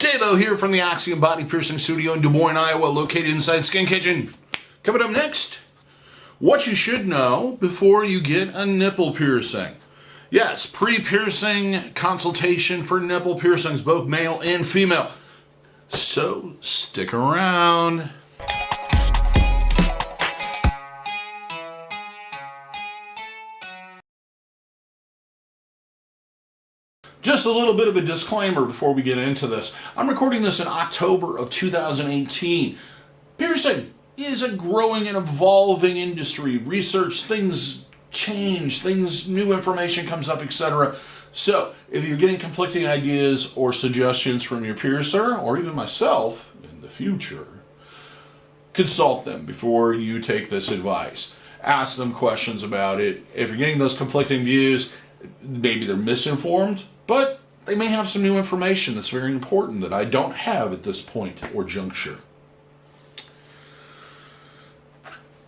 DaVo here from the Axiom Body Piercing Studio in Des Moines, Iowa, located inside Skin Kitchen. Coming up next, what you should know before you get a nipple piercing. Yes, pre-piercing consultation for nipple piercings, both male and female. So stick around. Just a little bit of a disclaimer before we get into this. I'm recording this in October of 2018. Piercing is a growing and evolving industry. Research, things change, new information comes up, etc. So, if you're getting conflicting ideas or suggestions from your piercer, or even myself in the future, consult them before you take this advice. Ask them questions about it. If you're getting those conflicting views, maybe they're misinformed, but they may have some new information that's very important that I don't have at this point or juncture.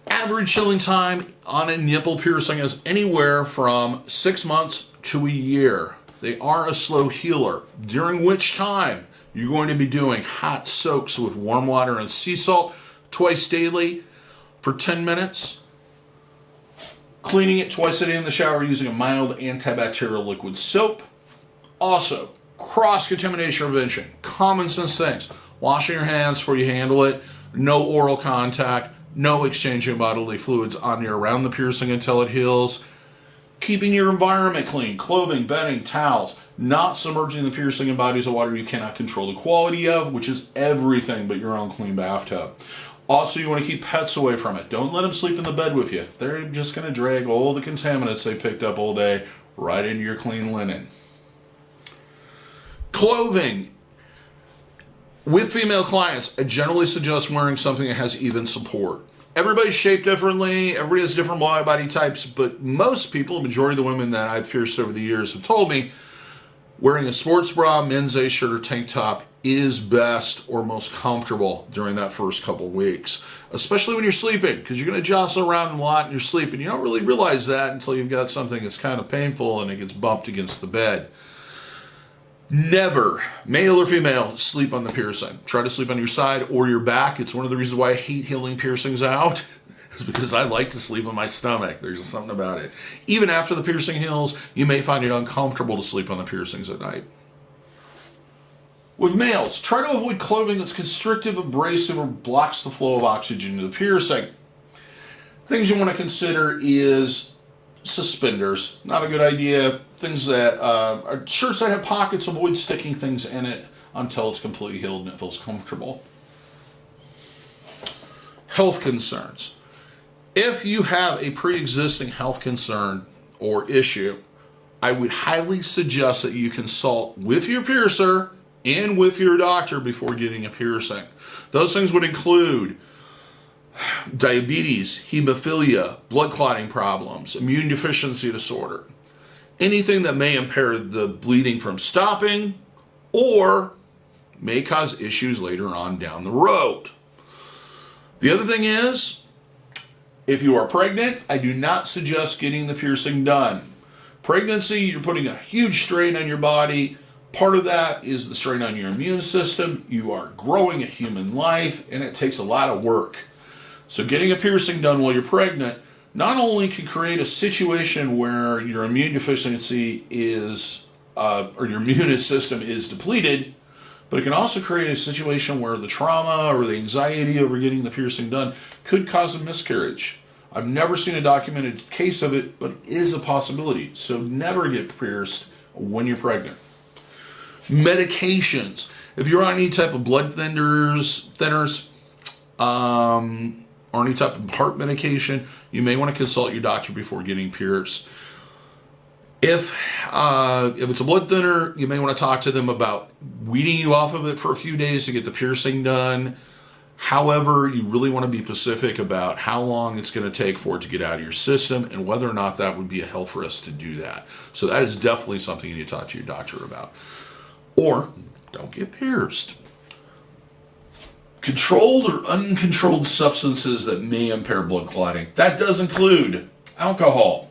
Average healing time on a nipple piercing is anywhere from 6 months to a year. They are a slow healer, during which time you're going to be doing hot soaks with warm water and sea salt twice daily for 10 minutes. Cleaning it twice a day in the shower using a mild antibacterial liquid soap. Also, cross-contamination prevention, common sense things. Washing your hands before you handle it, no oral contact, no exchanging bodily fluids on or around the piercing until it heals. Keeping your environment clean, clothing, bedding, towels, not submerging the piercing in bodies of water you cannot control the quality of, which is everything but your own clean bathtub. Also, you want to keep pets away from it. Don't let them sleep in the bed with you. They're just going to drag all the contaminants they picked up all day right into your clean linen. Clothing. With female clients, I generally suggest wearing something that has even support. Everybody's shaped differently, everybody has different body types, but most people, the majority of the women that I've pierced over the years have told me wearing a sports bra, men's A-shirt, or tank top is best or most comfortable during that first couple weeks, especially when you're sleeping, because you're going to jostle around a lot in your sleep, and you don't really realize that until you've got something that's kind of painful and it gets bumped against the bed. Never, male or female, sleep on the piercing. Try to sleep on your side or your back. It's one of the reasons why I hate healing piercings out. Is because I like to sleep on my stomach. There's just something about it. Even after the piercing heals, you may find it uncomfortable to sleep on the piercings at night. With males, try to avoid clothing that's constrictive, abrasive, or blocks the flow of oxygen to the piercing. Things you want to consider is suspenders. Not a good idea. Things that are shirts that have pockets, avoid sticking things in it until it's completely healed and it feels comfortable. Health concerns. If you have a pre-existing health concern or issue, I would highly suggest that you consult with your piercer and with your doctor before getting a piercing. Those things would include diabetes, hemophilia, blood clotting problems, immune deficiency disorder, anything that may impair the bleeding from stopping or may cause issues later on down the road. The other thing is, if you are pregnant, I do not suggest getting the piercing done. Pregnancy, you're putting a huge strain on your body. Part of that is the strain on your immune system. You are growing a human life, and it takes a lot of work. So getting a piercing done while you're pregnant not only can create a situation where your immune deficiency is, or your immune system is depleted, but it can also create a situation where the trauma or the anxiety over getting the piercing done could cause a miscarriage. I've never seen a documented case of it, but it is a possibility. So never get pierced when you're pregnant. Medications. If you're on any type of blood thinners, or any type of heart medication, you may want to consult your doctor before getting pierced. If it's a blood thinner, you may want to talk to them about weaning you off of it for a few days to get the piercing done. However, you really want to be specific about how long it's going to take for it to get out of your system and whether or not that would be a health risk to do that. So that is definitely something you need to talk to your doctor about. Or don't get pierced. Controlled or uncontrolled substances that may impair blood clotting. That does include alcohol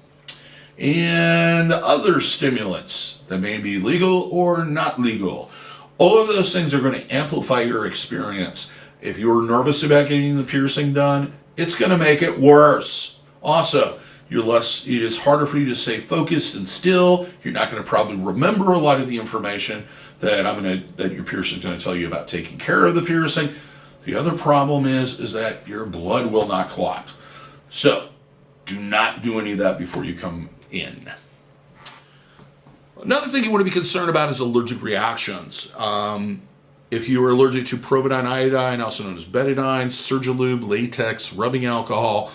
and other stimulants that may be legal or not legal. All of those things are going to amplify your experience. If you're nervous about getting the piercing done, it's going to make it worse. Also, it is harder for you to stay focused and still. You're not going to probably remember a lot of the information that your piercing is going to tell you about taking care of the piercing. The other problem is that your blood will not clot. So, do not do any of that before you come in. Another thing you want to be concerned about is allergic reactions. If you are allergic to providine iodine, also known as betadine, Surgilube, latex, rubbing alcohol,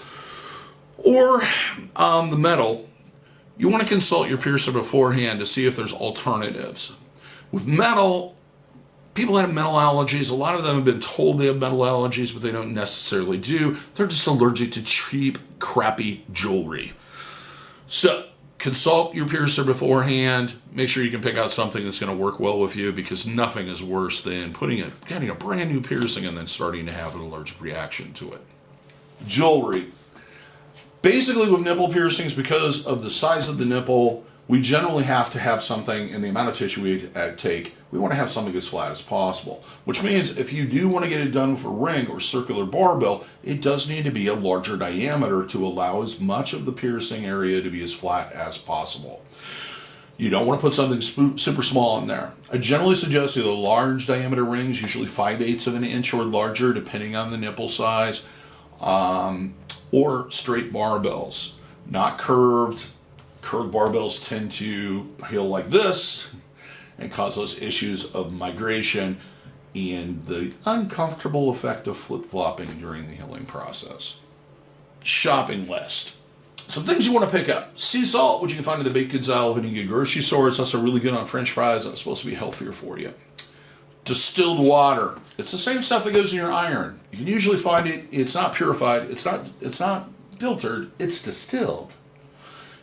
or the metal, you want to consult your piercer beforehand to see if there's alternatives. With metal, people that have metal allergies, a lot of them have been told they have metal allergies, but they don't necessarily do. They're just allergic to cheap, crappy jewelry. So, consult your piercer beforehand. Make sure you can pick out something that's going to work well with you, because nothing is worse than getting a brand new piercing and then starting to have an allergic reaction to it. Jewelry. Basically, with nipple piercings, because of the size of the nipple, we generally have to have something, in the amount of tissue we take, we want to have something as flat as possible. Which means if you do want to get it done with a ring or circular barbell, it does need to be a larger diameter to allow as much of the piercing area to be as flat as possible. You don't want to put something super small in there. I generally suggest either large diameter rings, usually 5/8 of an inch or larger, depending on the nipple size, or straight barbells, not curved. Curved barbells tend to heal like this and cause those issues of migration and the uncomfortable effect of flip-flopping during the healing process. Shopping list. Some things you want to pick up. Sea salt, which you can find in the baked goods aisle of any good grocery store. It's also really good on French fries, and it's supposed to be healthier for you. Distilled water. It's the same stuff that goes in your iron. You can usually find it. It's not purified. It's not filtered. It's distilled.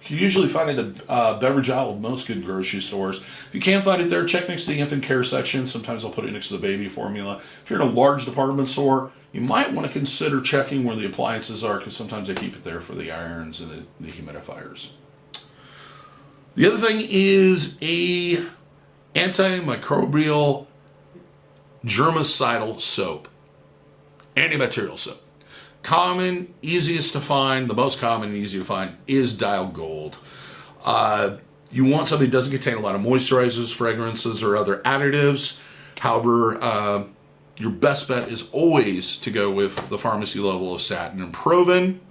You can usually find it in the beverage aisle of most good grocery stores. If you can't find it there, check next to the infant care section. Sometimes I'll put it next to the baby formula. If you're in a large department store, you might want to consider checking where the appliances are, because sometimes they keep it there for the irons and the humidifiers. The other thing is a antimicrobial germicidal soap, antibacterial soap. Common, easiest to find, the most common and easy to find is Dial Gold. You want something that doesn't contain a lot of moisturizers, fragrances, or other additives. However, your best bet is always to go with the pharmacy level of satin and Provin.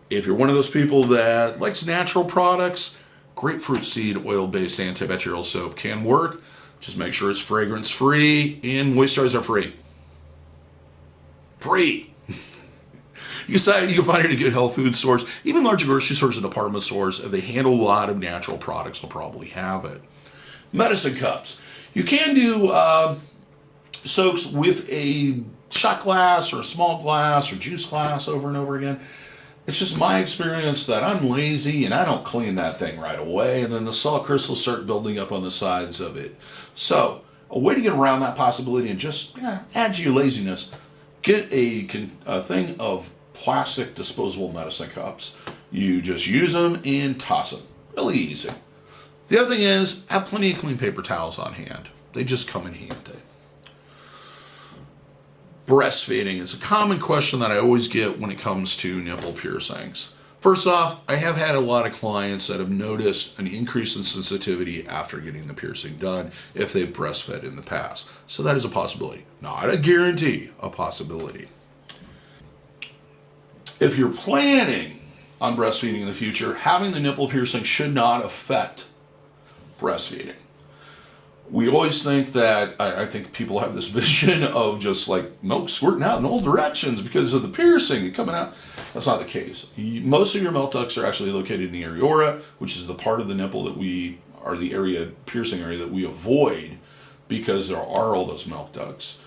If you're one of those people that likes natural products, grapefruit seed oil-based antibacterial soap can work. Just make sure it's fragrance-free and moisturizer-free. Free! You can find it at good health food stores. Even larger grocery stores and department stores, if they handle a lot of natural products, will probably have it. Medicine cups. You can do soaks with a shot glass or a small glass or juice glass over and over again. It's just my experience that I'm lazy and I don't clean that thing right away, and then the salt crystals start building up on the sides of it. So, a way to get around that possibility and just add to your laziness, get a thing of plastic disposable medicine cups. You just use them and toss them. Really easy. The other thing is, have plenty of clean paper towels on hand. They just come in handy. Breastfeeding is a common question that I always get when it comes to nipple piercings. First off, I have had a lot of clients that have noticed an increase in sensitivity after getting the piercing done if they've breastfed in the past. So that is a possibility. Not a guarantee, a possibility. If you're planning on breastfeeding in the future, having the nipple piercing should not affect breastfeeding. We always think that, I think people have this vision of just like milk squirting out in all directions because of the piercing coming out. That's not the case. Most of your milk ducts are actually located in the areola, which is the part of the nipple that the piercing area that we avoid because there are all those milk ducts.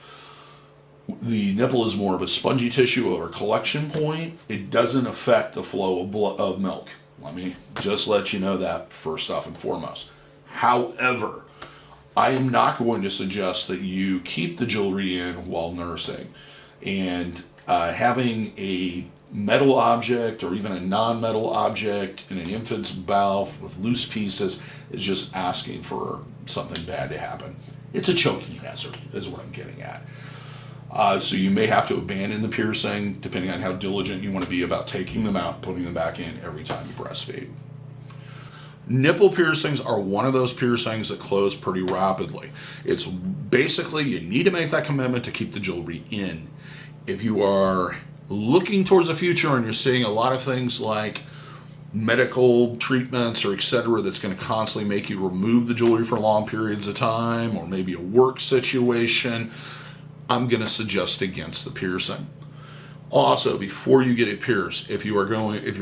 The nipple is more of a spongy tissue or a collection point. It doesn't affect the flow of milk. Let me just let you know that first off and foremost. However, I am not going to suggest that you keep the jewelry in while nursing. And having a metal object or even a non-metal object in an infant's mouth with loose pieces is just asking for something bad to happen. It's a choking hazard, is what I'm getting at. So you may have to abandon the piercing, depending on how diligent you want to be about taking them out, putting them back in every time you breastfeed. Nipple piercings are one of those piercings that close pretty rapidly. It's basically, you need to make that commitment to keep the jewelry in. If you are looking towards the future and you're seeing a lot of things like medical treatments or etc. that's going to constantly make you remove the jewelry for long periods of time, or maybe a work situation, I'm going to suggest against the piercing. Also, before you get it pierced, if you're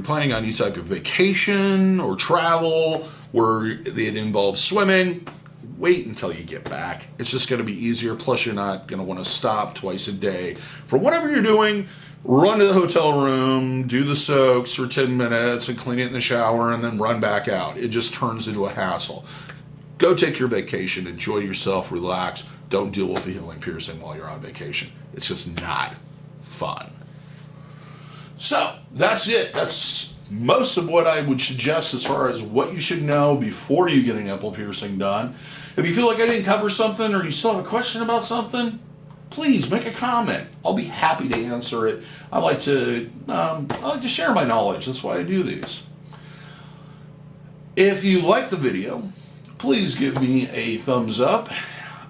planning on any type of vacation or travel where it involves swimming, wait until you get back. It's just going to be easier. Plus, you're not going to want to stop twice a day for whatever you're doing. Run to the hotel room, do the soaks for 10 minutes and clean it in the shower, and then run back out. It just turns into a hassle. Go take your vacation, enjoy yourself, relax. Don't deal with a healing piercing while you're on vacation. It's just not fun. So that's it. That's most of what I would suggest as far as what you should know before you get a nipple piercing done. If you feel like I didn't cover something, or you still have a question about something, please make a comment. I'll be happy to answer it. I like to share my knowledge. That's why I do these. If you like the video, please give me a thumbs up.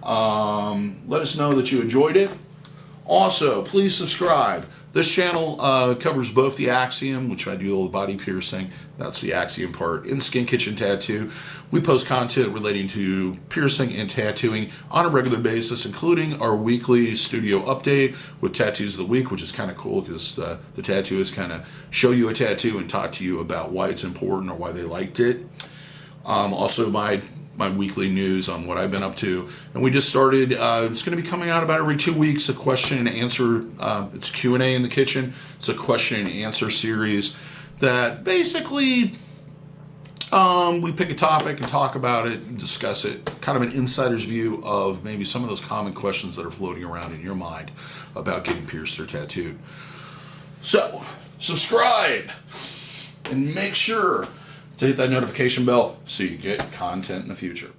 Let us know that you enjoyed it. Also, please subscribe. This channel covers both the Axiom, which I do all the body piercing, that's the Axiom part, and Skin Kitchen Tattoo. We post content relating to piercing and tattooing on a regular basis, including our weekly studio update with Tattoos of the Week, which is kind of cool because the tattooists kind of show you a tattoo and talk to you about why it's important or why they liked it. Also, my weekly news on what I've been up to, and we just started, it's going to be coming out about every 2 weeks, a question and answer, it's Q&A in the kitchen. It's a question and answer series that basically we pick a topic and talk about it and discuss it, kind of an insider's view of maybe some of those common questions that are floating around in your mind about getting pierced or tattooed. So subscribe and make sure to hit that notification bell so you get content in the future.